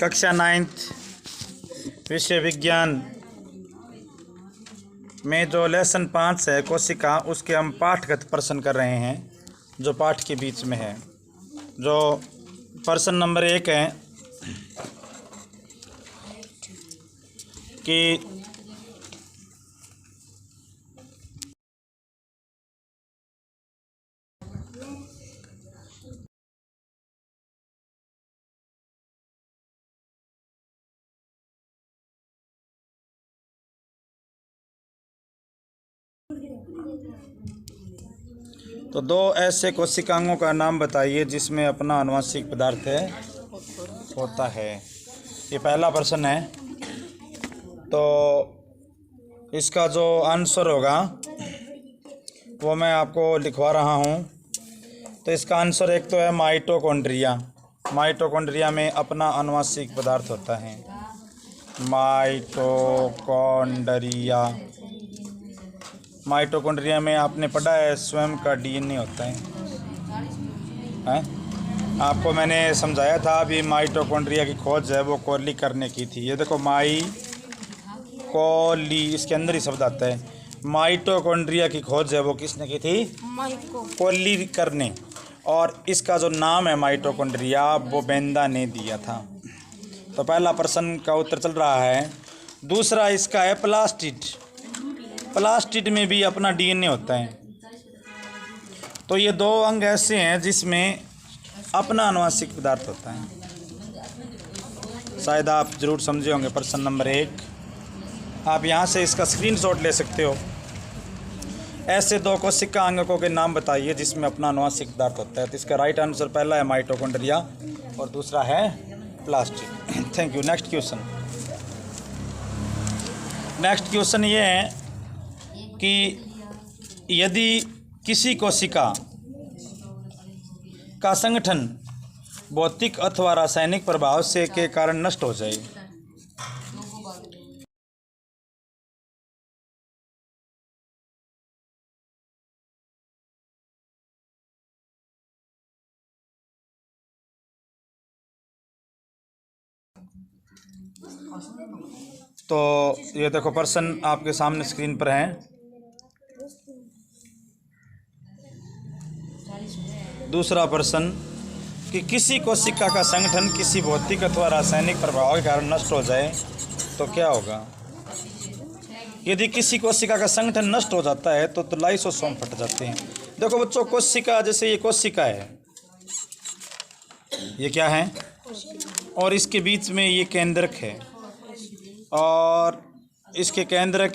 कक्षा 9th विषय विज्ञान में जो लेसन 5 है कोशिका, उसके हम पाठगत प्रश्न कर रहे हैं जो पाठ के बीच में है। जो प्रश्न नंबर 1 है कि तो 2 ऐसे कोशिकांगों का नाम बताइए जिसमें अपना आनुवंशिक पदार्थ होता है। ये पहला प्रश्न है। तो इसका जो आंसर होगा वो मैं आपको लिखवा रहा हूँ। तो इसका आंसर एक तो है माइटोकॉन्ड्रिया। माइटोकॉन्ड्रिया में अपना आनुवंशिक पदार्थ होता है। माइटोकॉन्ड्रिया, माइटोकॉन्ड्रिया में आपने पढ़ा है स्वयं का डीएनए होता है। आपको मैंने समझाया था अभी माइटोकॉन्ड्रिया की खोज है वो कोहली करने की थी। ये देखो कोहली, इसके अंदर ही शब्द आता है। माइटोकॉन्ड्रिया की खोज है वो किसने की थी? कोहली करने। और इसका जो नाम है माइटोकॉन्ड्रिया वो बेंदा ने दिया था। तो पहला प्रश्न का उत्तर चल रहा है। दूसरा इसका है प्लास्टिड। प्लास्टिड में भी अपना डीएनए होता है। तो ये 2 अंग ऐसे हैं जिसमें अपना आनुवंशिक पदार्थ होता है। शायद आप जरूर समझे होंगे। प्रश्न नंबर 1 आप यहाँ से इसका स्क्रीनशॉट ले सकते हो। ऐसे 2 कोशिका अंगकों के नाम बताइए जिसमें अपना आनुवंशिक पदार्थ होता है। तो इसका राइट आंसर पहला है माइटोकॉन्ड्रिया और दूसरा है plastid. Thank you. Next question ये है कि यदि किसी कोशिका का संगठन भौतिक अथवा रासायनिक प्रभाव से के कारण नष्ट हो जाए तो ये देखो प्रश्न आपके सामने स्क्रीन पर है। दूसरा प्रश्न कि किसी कोशिका का संगठन किसी भौतिक अथवा रासायनिक प्रभाव के कारण नष्ट हो जाए तो क्या होगा? यदि किसी कोशिका का संगठन नष्ट हो जाता है तो लाइसोसोम फट जाते हैं। देखो बच्चों, कोशिका जैसे ये कोशिका है, ये क्या है? और इसके बीच में ये केंद्रक है और इसके केंद्रक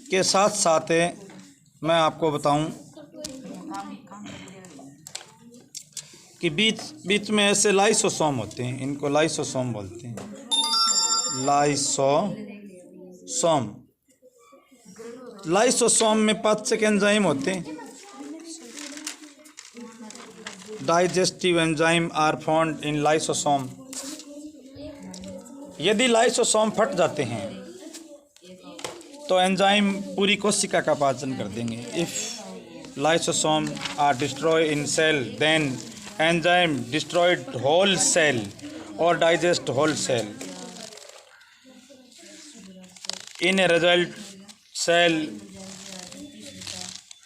के साथ साथ मैं आपको बताऊं कि बीच में ऐसे लाइसोसोम होते हैं। इनको लाइसोसोम बोलते हैं। लाइसोसोम में पाचक एंजाइम होते हैं। Digestive enzyme are found in lysosome. यदि लाइसोसोम फट जाते हैं तो एंजाइम पूरी कोशिका का पाचन कर देंगे। If lysosome are destroy in cell then enzyme destroyed whole cell or digest whole cell. In a result, cell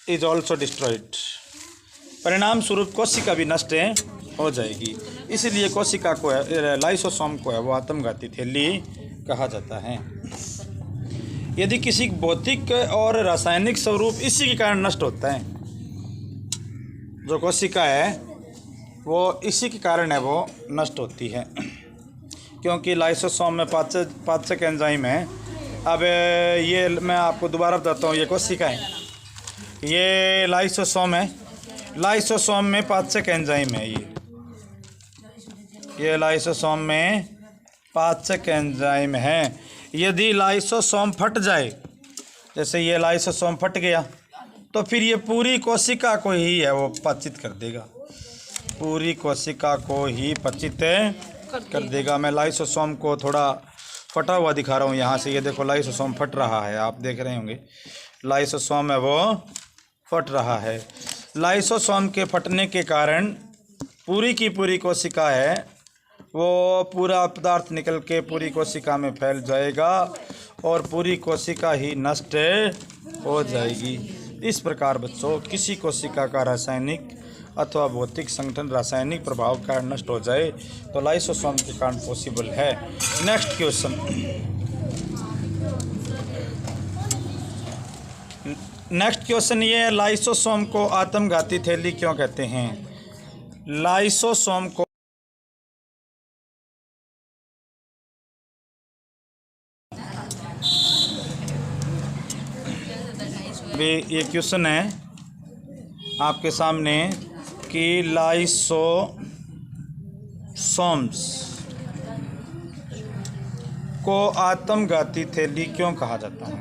is also destroyed. परिणाम स्वरूप कोशिका भी नष्ट हो जाएगी। इसलिए कोशिका को लाइसोसोम को है वो आत्मघाती थैली कहा जाता है। यदि किसी भौतिक और रासायनिक स्वरूप इसी के कारण नष्ट होता है, जो कोशिका है वो इसी के कारण है वो नष्ट होती है, क्योंकि लाइसोसोम में पाचक एंजाइम है। अब ये मैं आपको दोबारा बताता हूँ। ये कोशिका है, ये लाइसोसोम है। लाइसोसोम में पाचक एंजाइम है। ये लाइसोसोम में पाचक एंजाइम है। यदि लाइसोसोम फट जाए, जैसे ये लाइसोसोम फट गया, तो फिर ये पूरी कोशिका को ही है वो पाचित कर देगा। पूरी कोशिका को ही पचित कर देगा। मैं लाइसोसोम को थोड़ा फटा हुआ दिखा रहा हूँ यहाँ से। ये देखो लाइसोसोम फट रहा है, आप देख रहे होंगे लाइसोसोम है वो फट रहा है। लाइसोसोम के फटने के कारण पूरी की पूरी कोशिका है वो पूरा पदार्थ निकल के पूरी कोशिका में फैल जाएगा और पूरी कोशिका ही नष्ट हो जाएगी। इस प्रकार बच्चों किसी कोशिका का रासायनिक अथवा भौतिक संगठन रासायनिक प्रभाव के कारण नष्ट हो जाए तो लाइसोसोम के कारण पॉसिबल है। नेक्स्ट क्वेश्चन, ये है, लाइसोसोम को आत्मघाती थैली क्यों कहते हैं? लाइसोसोम को ये क्वेश्चन है आपके सामने कि लाइसोसोम्स को आत्मघाती थैली क्यों कहा जाता है?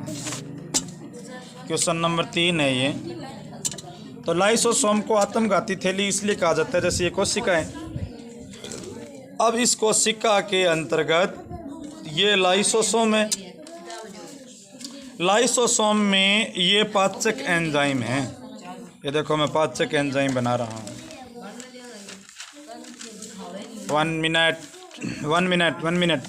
क्वेश्चन नंबर 3 है ये। तो लाइसोसोम को आत्मघाती थैली इसलिए कहा जाता है जैसे ये कोशिका है। अब इस कोशिका के अंतर्गत ये लाइसोसोम है। लाइसोसोम में ये पाचक एंजाइम है। ये देखो मैं पाचक एंजाइम बना रहा हूँ। 1 मिनट।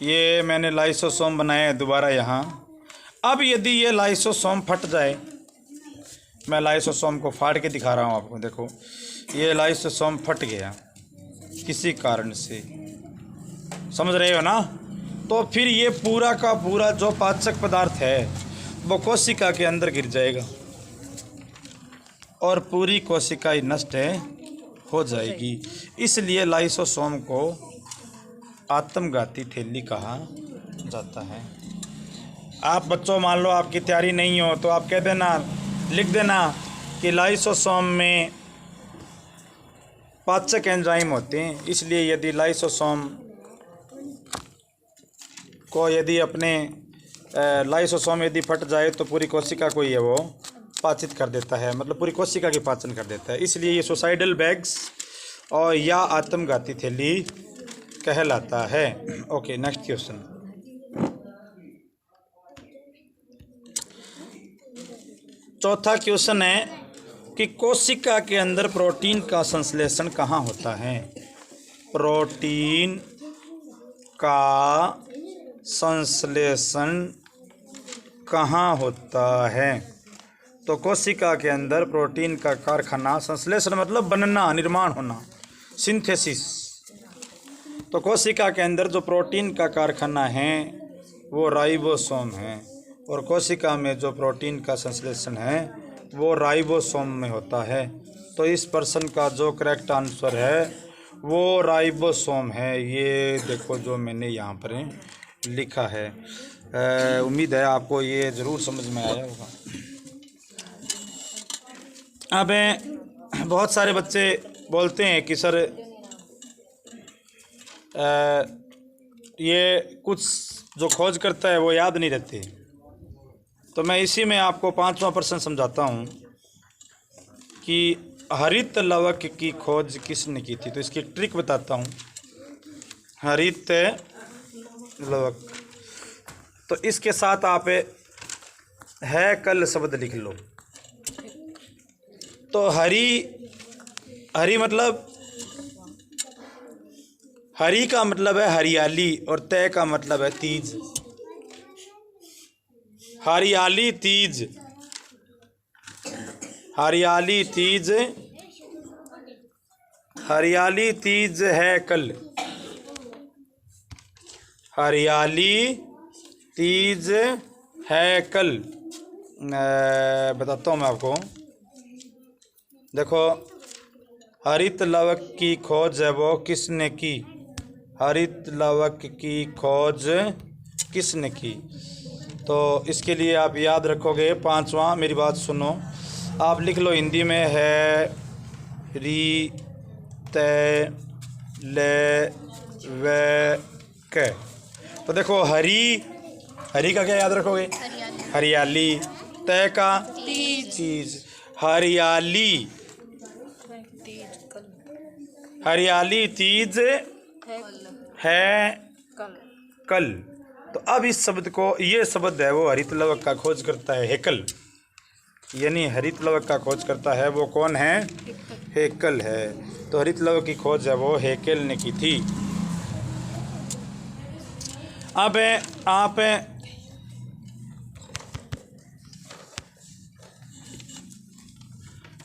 ये मैंने लाइसोसोम बनाया है दोबारा यहाँ। अब यदि ये लाइसोसोम फट जाए, मैं लाइसोसोम को फाड़ के दिखा रहा हूँ आपको। देखो ये लाइसोसोम फट गया किसी कारण से, समझ रहे हो ना? तो फिर ये पूरा का पूरा जो पाचक पदार्थ है वो कोशिका के अंदर गिर जाएगा और पूरी कोशिका ही नष्ट हो जाएगी। इसलिए लाइसोसोम को आत्मघाती थैली कहा जाता है। आप बच्चों मान लो आपकी तैयारी नहीं हो तो आप कह देना, लिख देना कि लाइसोसोम में पाचक एंजाइम होते हैं, इसलिए यदि लाइसोसोम को यदि अपने लाइसोसोम यदि फट जाए तो पूरी कोशिका को ये वो पाचित कर देता है, मतलब पूरी कोशिका की पाचन कर देता है। इसलिए ये सुसाइडल बैग्स और या आत्मघाती थैली कहलाता है। ओके नेक्स्ट क्वेश्चन, चौथा क्वेश्चन है कि कोशिका के अंदर प्रोटीन का संश्लेषण कहाँ होता है? प्रोटीन का संश्लेषण कहाँ होता है? तो कोशिका के अंदर प्रोटीन का कारखाना, संश्लेषण मतलब बनना, निर्माण होना, सिंथेसिस। तो कोशिका के अंदर जो प्रोटीन का कारखाना है वो राइबोसोम है और कोशिका में जो प्रोटीन का संश्लेषण है वो राइबोसोम में होता है। तो इस प्रश्न का जो करेक्ट आंसर है वो राइबोसोम है। ये देखो जो मैंने यहाँ पर लिखा है। उम्मीद है आपको ये ज़रूर समझ में आया होगा। अब बहुत सारे बच्चे बोलते हैं कि सर ये कुछ जो खोज करता है वो याद नहीं रहती। तो मैं इसी में आपको 5वां प्रश्न समझाता हूँ कि हरित लवक की खोज किसने की थी। तो इसकी ट्रिक बताता हूँ। हरित लवक, तो इसके साथ आप है कल शब्द लिख लो। तो हरी मतलब, हरी का मतलब है हरियाली और तय का मतलब है तीज। हरियाली तीज, हरियाली तीज, हरियाली तीज है कल। हरियाली तीज है कल। बताता हूँ मैं आपको। देखो हरित लवक की खोज है वो किसने की? हरित लवक की खोज किसने की? तो इसके लिए आप याद रखोगे 5वां, मेरी बात सुनो, आप लिख लो हिंदी में है री तय ले वे के। तो देखो हरी का क्या याद रखोगे? हरियाली। तय का? तीज। हरियाली हरियाली तीज है कल। तो अब इस शब्द को, ये शब्द है वो हरित लवक का खोज करता है हेकल, यानी हरित लवक का खोज करता है वो कौन है? हेकल है। तो हरित लवक की खोज है वो हेकल ने की थी। अब आप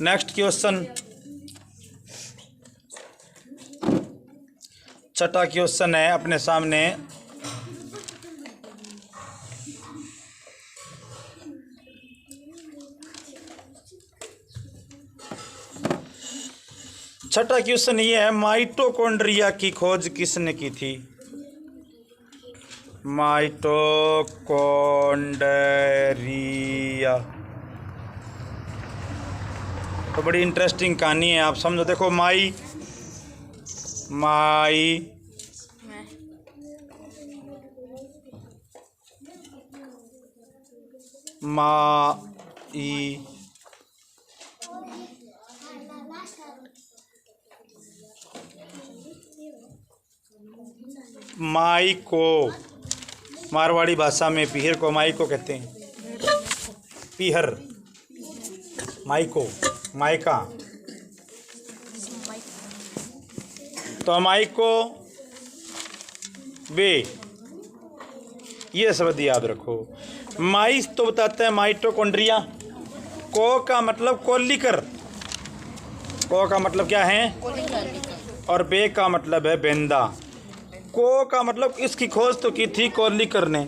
नेक्स्ट क्वेश्चन, छठा क्वेश्चन है अपने सामने। छठा क्वेश्चन ये है, माइटोकॉन्ड्रिया की खोज किसने की थी? माइटोकॉन्ड्रिया तो बड़ी इंटरेस्टिंग कहानी है, आप समझो। देखो माई माई को मारवाड़ी भाषा में पीहर को माई को कहते हैं। पीहर माई को मायका। तो माई को वे, ये शब्द याद रखो। माइस तो बताते हैं माइटोकॉन्ड्रिया। को का मतलब कोलिकर, को का मतलब क्या है? और बे का मतलब है बेंदा। को का मतलब इसकी खोज तो की थी कोलिकर ने।